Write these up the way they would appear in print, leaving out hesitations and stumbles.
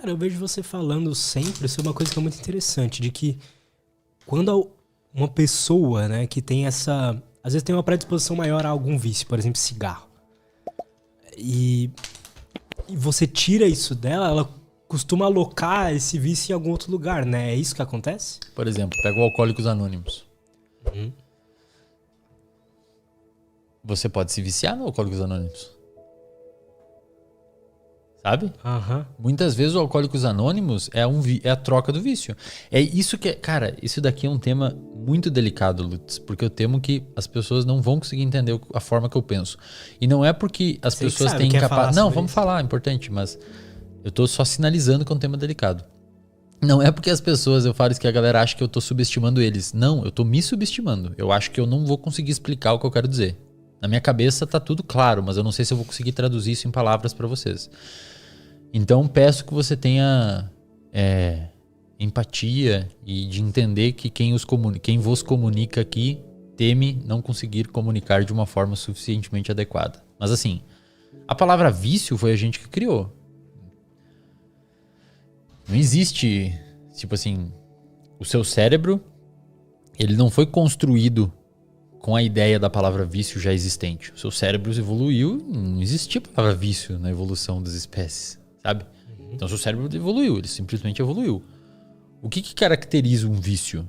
Cara, eu vejo você falando sempre sobre uma coisa que é muito interessante, de que quando uma pessoa, né, que tem essa... Às vezes tem uma predisposição maior a algum vício, por exemplo, cigarro. E, e você tira isso dela, ela costuma alocar esse vício em algum outro lugar, né? É isso que acontece? Por exemplo, pega o Alcoólicos Anônimos. Uhum. Você pode se viciar no Alcoólicos Anônimos. Sabe? Aham. Muitas vezes o Alcoólicos Anônimos é a troca do vício. É isso que cara, isso daqui é um tema muito delicado, Lutz, porque eu temo que as pessoas não vão conseguir entender a forma que eu penso. E não é porque as Você que pessoas sabe, têm quer falar capacidade. Não, sobre vamos isso? falar, é importante, mas eu tô só sinalizando que é um tema delicado. Não é porque as pessoas, eu falo isso que a galera acha que eu tô subestimando eles. Não, eu tô me subestimando. Eu acho que eu não vou conseguir explicar o que eu quero dizer. Na minha cabeça tá tudo claro, mas eu não sei se eu vou conseguir traduzir isso em palavras pra vocês. Então peço que você tenha empatia e de entender que quem vos comunica aqui teme não conseguir comunicar de uma forma suficientemente adequada. Mas assim, a palavra vício foi a gente que criou. Não existe, tipo assim, o seu cérebro, ele não foi construído com a ideia da palavra vício já existente. O seu cérebro evoluiu, não existia a palavra vício na evolução das espécies, sabe? Então o seu cérebro evoluiu, ele simplesmente evoluiu. O que caracteriza um vício?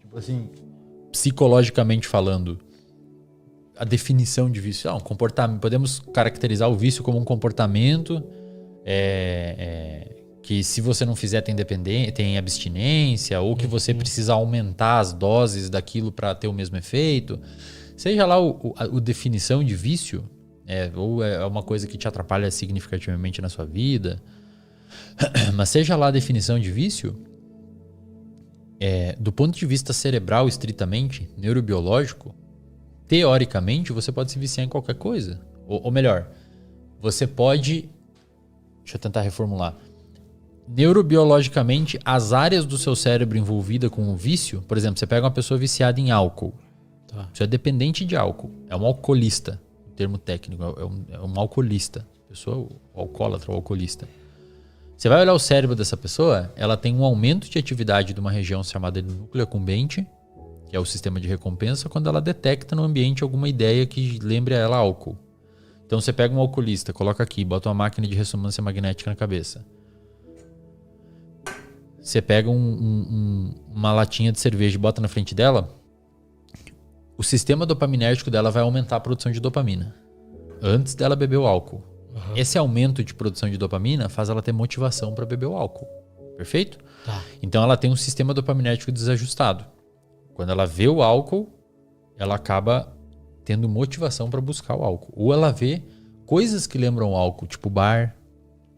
Tipo assim, psicologicamente falando, a definição de vício. Um comportamento, podemos caracterizar o vício como um comportamento que se você não fizer tem abstinência, ou que você precisa aumentar as doses daquilo para ter o mesmo efeito. Seja lá a definição de vício, ou é uma coisa que te atrapalha significativamente na sua vida, mas seja lá a definição de vício, do ponto de vista cerebral estritamente, neurobiológico, teoricamente você pode se viciar em qualquer coisa. Ou melhor, você pode... Deixa eu tentar reformular. Neurobiologicamente, as áreas do seu cérebro envolvida com o vício, por exemplo, você pega uma pessoa viciada em álcool. Tá. Você é dependente de álcool. É um alcoolista, o termo técnico. É um alcoolista. Pessoa, o alcoólatra, o alcoolista. Você vai olhar o cérebro dessa pessoa, ela tem um aumento de atividade de uma região chamada de núcleo accumbente, que é o sistema de recompensa, quando ela detecta no ambiente alguma ideia que lembre a ela álcool. Então você pega um alcoolista, coloca aqui, bota uma máquina de ressonância magnética na cabeça. Você pega uma latinha de cerveja e bota na frente dela, o sistema dopaminérgico dela vai aumentar a produção de dopamina antes dela beber o álcool. Uhum. Esse aumento de produção de dopamina faz ela ter motivação para beber o álcool. Perfeito? Tá. Então ela tem um sistema dopaminérgico desajustado. Quando ela vê o álcool, ela acaba tendo motivação para buscar o álcool. Ou ela vê coisas que lembram o álcool, tipo o bar,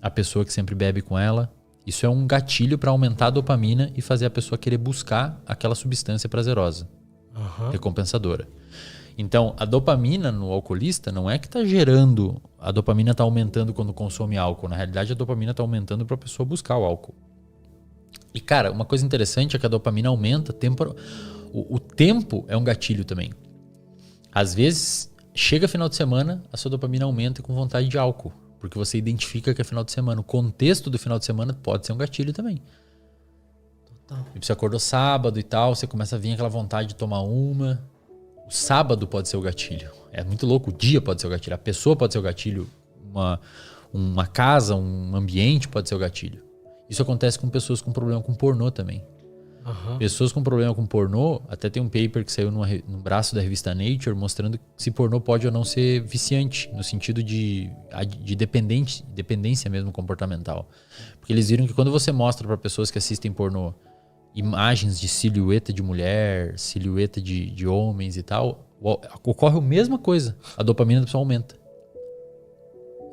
a pessoa que sempre bebe com ela. Isso é um gatilho para aumentar a dopamina e fazer a pessoa querer buscar aquela substância prazerosa, recompensadora. Então, a dopamina no alcoolista não é que está gerando, a dopamina está aumentando quando consome álcool. Na realidade, a dopamina está aumentando para a pessoa buscar o álcool. E, cara, uma coisa interessante é que a dopamina aumenta, o tempo é um gatilho também. Às vezes, chega final de semana, a sua dopamina aumenta com vontade de álcool. Porque você identifica que é final de semana. O contexto do final de semana pode ser um gatilho também. Total. E você acordou sábado e tal, você começa a vir aquela vontade de tomar uma. O sábado pode ser o gatilho. É muito louco. O dia pode ser o gatilho. A pessoa pode ser o gatilho. Uma casa, um ambiente pode ser o gatilho. Isso acontece com pessoas com problema com pornô também. Pessoas com problema com pornô, até tem um paper que saiu no braço da revista Nature mostrando se pornô pode ou não ser viciante, no sentido de dependência mesmo comportamental. Porque eles viram que quando você mostra para pessoas que assistem pornô imagens de silhueta de mulher, silhueta de homens e tal, ocorre a mesma coisa. A dopamina da pessoa aumenta.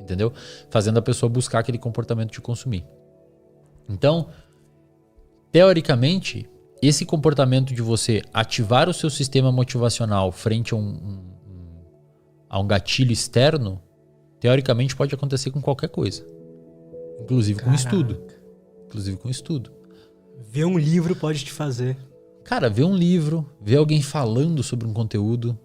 Entendeu? Fazendo a pessoa buscar aquele comportamento de consumir. Então, teoricamente, esse comportamento de você ativar o seu sistema motivacional frente a um gatilho externo, teoricamente pode acontecer com qualquer coisa. Inclusive com estudo. Inclusive com estudo. Ver um livro pode te fazer. Cara, ver um livro, ver alguém falando sobre um conteúdo,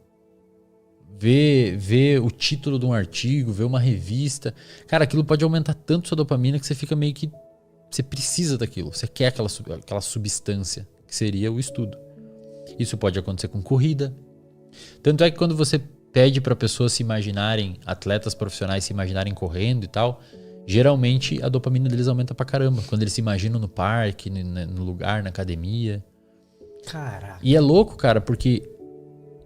ver o título de um artigo, ver uma revista. Cara, aquilo pode aumentar tanto sua dopamina que você fica meio que você precisa daquilo, você quer aquela substância, que seria o estudo. Isso pode acontecer com corrida. Tanto é que quando você pede para pessoas se imaginarem, atletas profissionais se imaginarem correndo e tal, geralmente a dopamina deles aumenta pra caramba. Quando eles se imaginam no parque, no lugar, na academia. Caraca. E é louco, cara, porque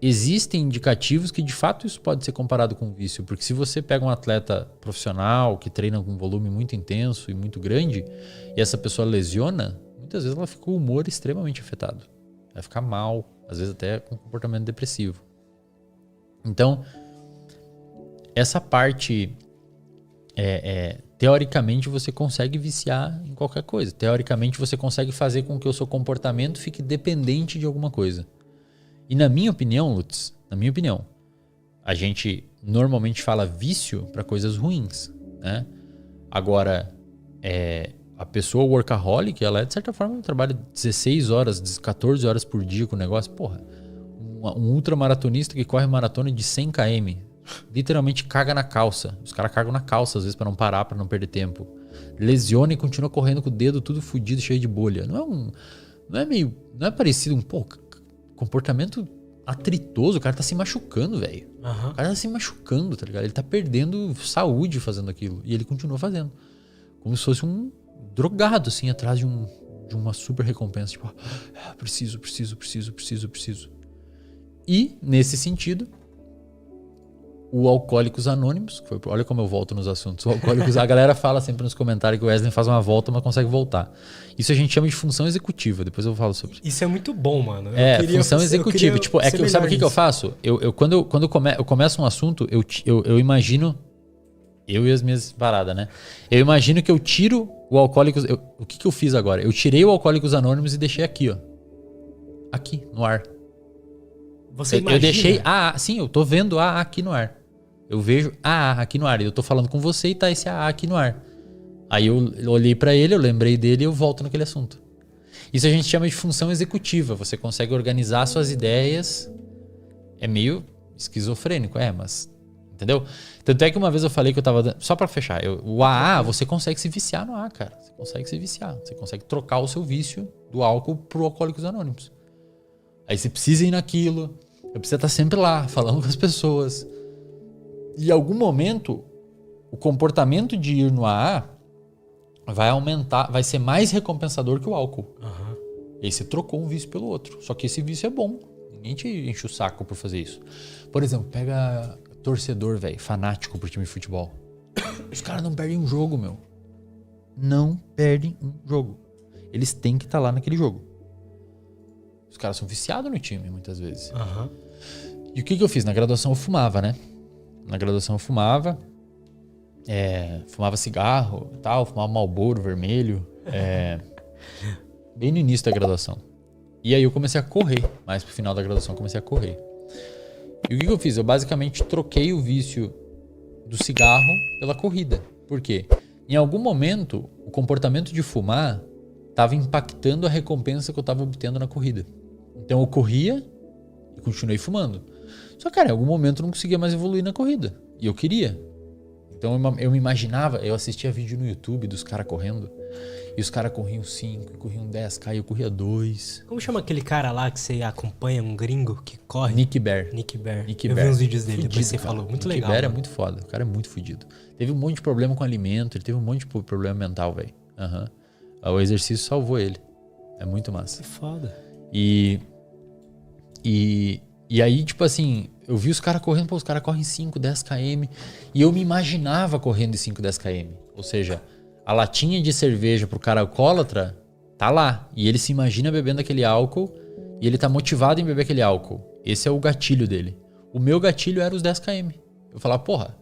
existem indicativos que de fato isso pode ser comparado com vício. Porque se você pega um atleta profissional que treina com um volume muito intenso e muito grande, e essa pessoa lesiona, muitas vezes ela fica com o humor extremamente afetado. Vai ficar mal, às vezes até com comportamento depressivo. Então, essa parte, teoricamente, você consegue viciar em qualquer coisa. Teoricamente, você consegue fazer com que o seu comportamento fique dependente de alguma coisa. E na minha opinião, Lutz, a gente normalmente fala vício para coisas ruins, né? Agora, a pessoa workaholic, ela de certa forma trabalha 16 horas, 14 horas por dia com o negócio. Porra, um ultramaratonista que corre maratona de 100 km, literalmente caga na calça. Os caras cagam na calça às vezes para não parar, para não perder tempo. Lesiona e continua correndo com o dedo tudo fudido, cheio de bolha. Não é parecido comportamento atritoso. O cara tá se machucando, velho. Uhum. O cara tá se machucando, tá ligado? Ele tá perdendo saúde fazendo aquilo. E ele continua fazendo. Como se fosse um drogado, assim, atrás de uma super recompensa. Tipo, preciso. E, nesse sentido, o Alcoólicos Anônimos, olha como eu volto nos assuntos. O Alcoólicos, a galera fala sempre nos comentários que o Wesley faz uma volta, mas consegue voltar. Isso a gente chama de função executiva. Depois eu falo sobre isso. Isso é muito bom, mano. Função executiva. Tipo, sabe o que eu faço? Quando eu começo um assunto, eu imagino. Eu e as minhas paradas, né? Eu imagino que eu tiro o Alcoólicos. O que eu fiz agora? Eu tirei o Alcoólicos Anônimos e deixei aqui, ó. Aqui, no ar. Você imagina? Eu deixei AA. Sim, eu tô vendo AA aqui no ar. Eu vejo AA aqui no ar. E eu tô falando com você e tá esse AA aqui no ar. Aí eu olhei pra ele, eu lembrei dele e eu volto naquele assunto. Isso a gente chama de função executiva. Você consegue organizar suas ideias. É meio esquizofrênico, mas... Entendeu? Tanto é que uma vez eu falei que eu tava... Só pra fechar. O AA, você consegue se viciar no AA, cara. Você consegue se viciar. Você consegue trocar o seu vício do álcool pro Alcoólicos Anônimos. Aí você precisa ir naquilo. Eu preciso estar sempre lá, falando com as pessoas. E em algum momento, o comportamento de ir no AA vai aumentar, vai ser mais recompensador que o álcool. Uhum. E aí você trocou um vício pelo outro. Só que esse vício é bom. Ninguém te enche o saco por fazer isso. Por exemplo, pega torcedor, velho, fanático por time de futebol. Os caras não perdem um jogo, meu. Não perdem um jogo. Eles têm que estar lá naquele jogo. Os caras são viciados no time, muitas vezes. Uhum. E o que eu fiz? Na graduação eu fumava, né? Na graduação eu fumava. Fumava cigarro e tal. Fumava Marlboro vermelho. Bem no início da graduação. E aí eu comecei a correr. Mais pro final da graduação eu comecei a correr. E o que eu fiz? Eu basicamente troquei o vício do cigarro pela corrida. Por quê? Em algum momento, o comportamento de fumar estava impactando a recompensa que eu estava obtendo na corrida. Então eu corria e continuei fumando. Só que, cara, em algum momento eu não conseguia mais evoluir na corrida. E eu queria. Então eu me imaginava, eu assistia vídeo no YouTube dos caras correndo. E os caras corriam 5, corriam 10K e eu corria 2. Como chama aquele cara lá que você acompanha, um gringo que corre? Nick Bare. Eu vi uns vídeos dele, depois você falou. Muito legal. Nick Bare é muito foda. O cara é muito fodido. Teve um monte de problema com alimento, ele teve um monte de problema mental, velho. O exercício salvou ele. É muito massa. Que foda. E aí, tipo assim, eu vi os caras correndo, os caras correm 5, 10 km. E eu me imaginava correndo 5, 10 km. Ou seja, a latinha de cerveja pro cara alcoólatra tá lá. E ele se imagina bebendo aquele álcool e ele tá motivado em beber aquele álcool. Esse é o gatilho dele. O meu gatilho era os 10 km. Eu falava, porra,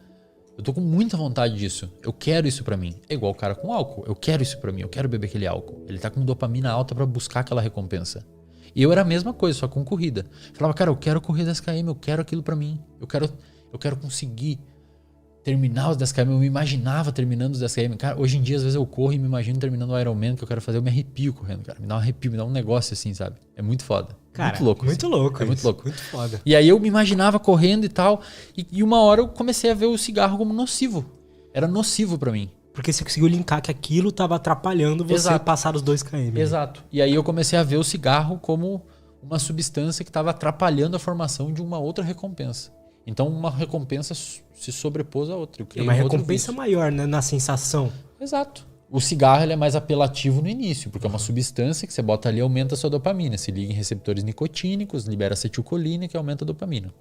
eu tô com muita vontade disso. Eu quero isso pra mim. É igual o cara com álcool. Eu quero isso pra mim. Eu quero beber aquele álcool. Ele tá com dopamina alta pra buscar aquela recompensa. E eu era a mesma coisa, só com corrida. Eu falava, cara, eu quero correr 10 km. Eu quero aquilo pra mim. Eu quero conseguir terminar os 10 km. Eu me imaginava terminando os 10 km. Cara, hoje em dia, às vezes eu corro e me imagino terminando o Ironman que eu quero fazer. Eu me arrepio correndo, cara. Me dá um arrepio, me dá um negócio assim, sabe? É muito foda. Cara, muito louco. Muito assim. louco. É muito louco. Muito foda. E aí eu me imaginava correndo e tal. E uma hora eu comecei a ver o cigarro como nocivo. Era nocivo pra mim. Porque você conseguiu linkar que aquilo tava atrapalhando você Exato. passar os 2 km. Exato. E aí eu comecei a ver o cigarro como uma substância que estava atrapalhando a formação de uma outra recompensa. Então uma recompensa se sobrepôs à outra. Eu É criei uma um outro recompensa vício. maior, né? Na sensação. Exato. O cigarro ele é mais apelativo no início, porque é uma substância que você bota ali e aumenta a sua dopamina. Se liga em receptores nicotínicos, libera acetilcolina, que aumenta a dopamina.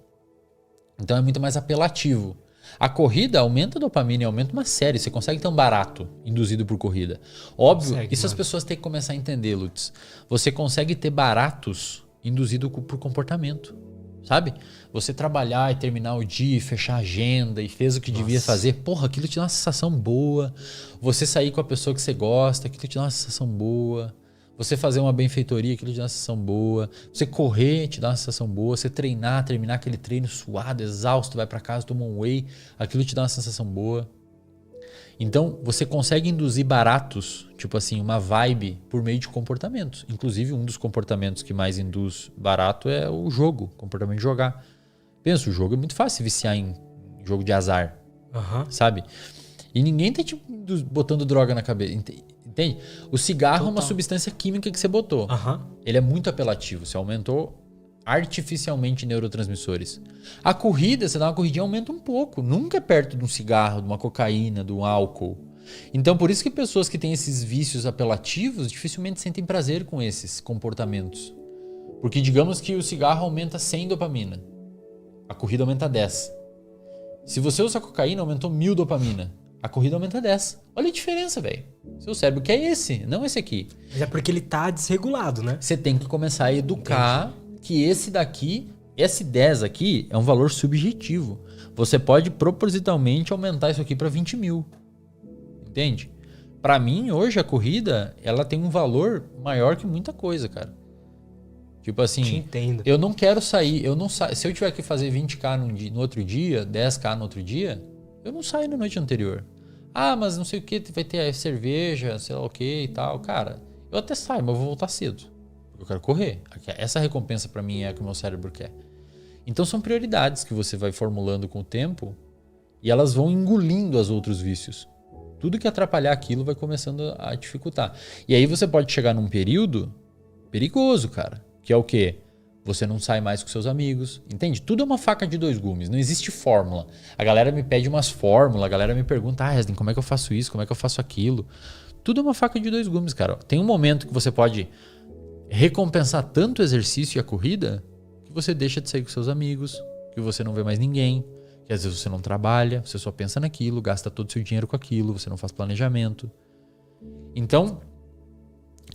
Então é muito mais apelativo. A corrida aumenta a dopamina e aumenta uma série. Você consegue ter um barato induzido por corrida. Óbvio, Consegue, isso as mano. pessoas têm que começar a entender, Lutz. Você consegue ter baratos induzidos por comportamento. Sabe? Você trabalhar e terminar o dia, e fechar a agenda e fez o que devia fazer. Porra, aquilo te dá uma sensação boa. Você sair com a pessoa que você gosta, aquilo te dá uma sensação boa. Você fazer uma benfeitoria, aquilo te dá uma sensação boa. Você correr, te dá uma sensação boa. Você treinar, terminar aquele treino suado, exausto, vai pra casa, toma um whey, aquilo te dá uma sensação boa. Então, você consegue induzir baratos, tipo assim, uma vibe por meio de comportamentos. Inclusive, um dos comportamentos que mais induz barato é o jogo, o comportamento de jogar. Pensa, o jogo é muito fácil viciar em jogo de azar, sabe? E ninguém tá te botando droga na cabeça, entende? O cigarro é uma substância química que você botou. Ele é muito apelativo, você aumentou artificialmente neurotransmissores. A corrida, você dá uma corridinha, aumenta um pouco. Nunca é perto de um cigarro, de uma cocaína, de um álcool. Então, por isso que pessoas que têm esses vícios apelativos dificilmente sentem prazer com esses comportamentos. Porque digamos que o cigarro aumenta 100 dopamina. A corrida aumenta 10. Se você usa cocaína, aumentou 1000 dopamina. A corrida aumenta 10. Olha a diferença, velho. Seu cérebro quer esse, não esse aqui. Mas é porque ele tá desregulado, né? Você tem que começar a educar que esse daqui, esse 10 aqui, é um valor subjetivo. Você pode propositalmente aumentar isso aqui para 20 mil. Entende? Para mim, hoje, a corrida, ela tem um valor maior que muita coisa, cara. Tipo assim, Te entendo. eu não quero sair, se eu tiver que fazer 20k no outro dia, 10k no outro dia, eu não saio na noite anterior. Ah, mas não sei o que, vai ter a cerveja, sei lá o que e tal. Cara, eu até saio, mas eu vou voltar cedo. Eu quero correr. Essa recompensa pra mim é a que o meu cérebro quer. Então são prioridades que você vai formulando com o tempo e elas vão engolindo os outros vícios. Tudo que atrapalhar aquilo vai começando a dificultar. E aí você pode chegar num período perigoso, cara. Que é o quê? Você não sai mais com seus amigos. Entende? Tudo é uma faca de 2 gumes. Não existe fórmula. A galera me pede umas fórmulas. A galera me pergunta, Resden, como é que eu faço isso? Como é que eu faço aquilo? Tudo é uma faca de 2 gumes, cara. Tem um momento que você pode recompensar tanto o exercício e a corrida que você deixa de sair com seus amigos, que você não vê mais ninguém, que às vezes você não trabalha, você só pensa naquilo, gasta todo o seu dinheiro com aquilo, você não faz planejamento. Então,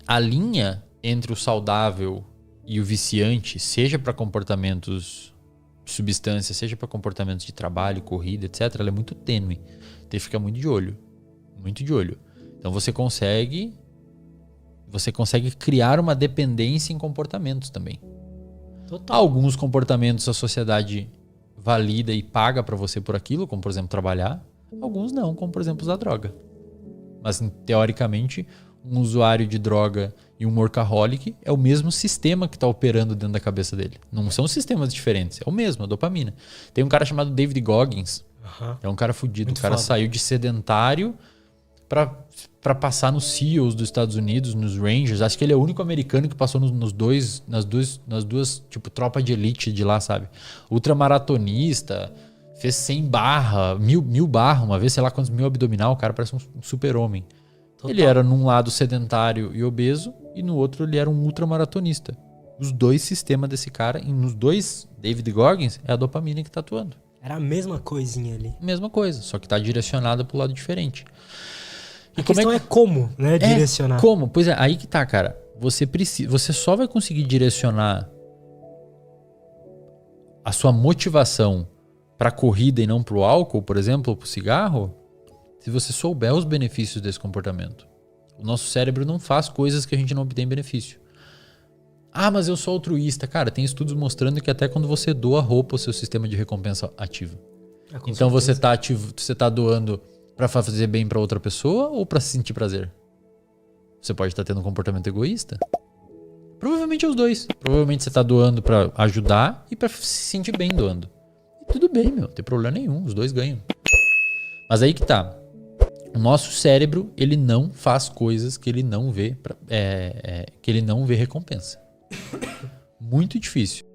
a linha entre o saudável e o viciante, seja para comportamentos de substância, seja para comportamentos de trabalho, corrida, etc., ela é muito tênue. Tem que ficar muito de olho. Muito de olho. Então você consegue criar uma dependência em comportamentos também. Total. Alguns comportamentos a sociedade valida e paga para você por aquilo, como por exemplo trabalhar. Alguns não, como por exemplo usar droga. Mas teoricamente, um usuário de droga e um workaholic é o mesmo sistema que está operando dentro da cabeça dele. Não são sistemas diferentes, é o mesmo, a dopamina. Tem um cara chamado David Goggins, é um cara fudido. Muito o cara foda. saiu de sedentário para passar nos SEALs dos Estados Unidos, nos Rangers. Acho que ele é o único americano que passou nas duas tipo, tropa de elite de lá, sabe? Ultramaratonista, fez 100 barra, 1000 barra uma vez, sei lá quantos 1000 abdominal, o cara parece um super-homem. Ele era num lado sedentário e obeso e no outro ele era um ultramaratonista. Os dois sistemas desse cara, e nos dois, David Goggins, é a dopamina que tá atuando. Era a mesma coisinha ali. Mesma coisa, só que tá direcionada pro lado diferente. A questão é como, né, direcionar. Como? Pois é, aí que tá, cara. Você só vai conseguir direcionar a sua motivação pra corrida e não pro álcool, por exemplo, ou pro cigarro, se você souber os benefícios desse comportamento. O nosso cérebro não faz coisas que a gente não obtém benefício. Ah, mas eu sou altruísta. Cara, tem estudos mostrando que até quando você doa roupa, o seu sistema de recompensa ativa. Então você tá doando para fazer bem para outra pessoa ou para se sentir prazer? Você pode estar tendo um comportamento egoísta. Provavelmente é os dois. Provavelmente você tá doando para ajudar e para se sentir bem doando. E tudo bem, meu, não tem problema nenhum, os dois ganham. Mas aí que tá. O nosso cérebro, ele não faz coisas que ele não vê, que ele não vê recompensa. Muito difícil.